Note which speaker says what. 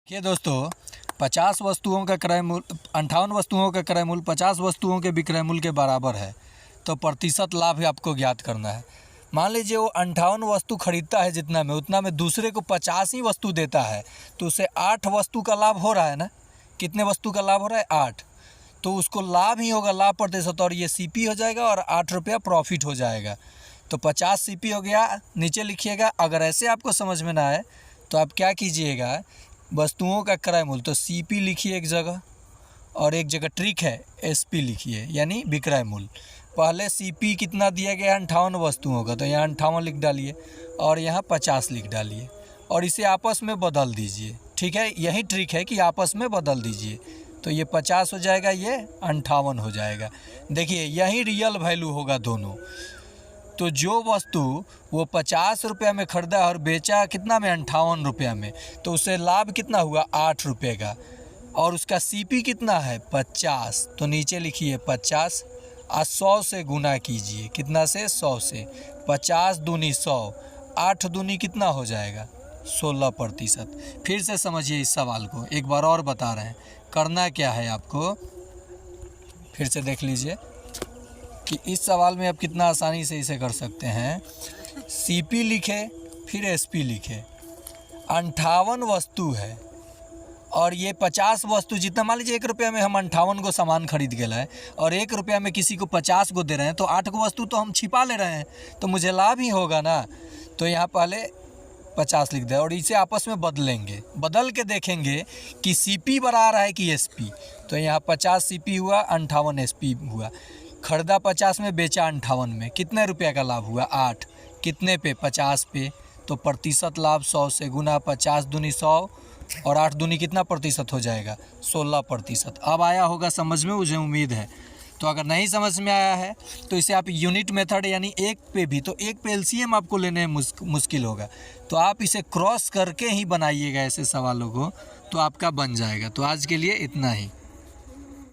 Speaker 1: देखिए दोस्तों, 50 वस्तुओं का क्रय मूल्य 58 वस्तुओं का क्रय मूल्य 50 वस्तुओं के विक्रय मूल्य के बराबर है, तो प्रतिशत लाभ आपको ज्ञात करना है। मान लीजिए वो 58 वस्तु खरीदता है जितना में, उतना में दूसरे को 50 ही वस्तु देता है, तो उसे 8 वस्तु का लाभ हो रहा है ना। कितने वस्तु का लाभ हो रहा है? 8। तो उसको लाभ ही होगा, लाभ प्रतिशत, और ये सीपी हो जाएगा और 8 रुपया प्रॉफिट हो जाएगा। तो 50 सीपी हो गया, नीचे लिखिएगा। अगर ऐसे आपको समझ में ना आए तो आप क्या कीजिएगा, वस्तुओं का क्रय मूल्य, तो सीपी लिखिए एक जगह, और एक जगह ट्रिक है एसपी लिखिए, यानी विक्रय मूल्य। पहले सीपी कितना दिया गया है? 58 वस्तुओं का, तो यहाँ 58 लिख डालिए और यहाँ 50 लिख डालिए और इसे आपस में बदल दीजिए। ठीक है, यही ट्रिक है कि आपस में बदल दीजिए। तो ये 50 हो जाएगा, ये 58 हो जाएगा। देखिए यही रियल वैल्यू होगा दोनों। तो जो वस्तु वो 50 रुपये में ख़रीदा और बेचा कितना में? 58 रुपये में, तो उससे लाभ कितना हुआ? 8 रुपये का। और उसका सीपी कितना है? 50। तो नीचे लिखिए 50 और 100 से गुना कीजिए। कितना से? 100 से। 50 दूनी 100, 8 दूनी कितना हो जाएगा? 16%। फिर से समझिए इस सवाल को, एक बार और बता रहे हैं। करना क्या है आपको, फिर से देख लीजिए कि इस सवाल में आप कितना आसानी से इसे कर सकते हैं। सीपी लिखे, फिर एसपी लिखे। 58 वस्तु है और ये 50 वस्तु, जितना मान लीजिए 1 रुपया में हम 58 को सामान खरीद के लाए और 1 रुपया में किसी को 50 को दे रहे हैं, तो 8 को वस्तु तो हम छिपा ले रहे हैं, तो मुझे लाभ ही होगा ना। तो यहाँ पहले 50 लिख दें और इसे आपस में बदलेंगे, बदल के देखेंगे कि सीपी बड़ा आ रहा है कि एसपी। तो यहाँ 50 सीपी हुआ, 58 एसपी हुआ। खरीदा 50 में, बेचा 58 में, कितने रुपये का लाभ हुआ? 8। कितने पे? 50 पे। तो प्रतिशत लाभ 100 से गुना 50 दूनी 100 और 8 दूनी कितना प्रतिशत हो जाएगा? 16%। अब आया होगा समझ में, मुझे उम्मीद है। तो अगर नहीं समझ में आया है तो इसे आप यूनिट मेथड यानी एक पे भी, तो एक पे एलसीएम आपको लेने में मुश्किल होगा, तो आप इसे क्रॉस करके ही बनाइएगा ऐसे सवालों को, तो आपका बन जाएगा। तो आज के लिए इतना ही।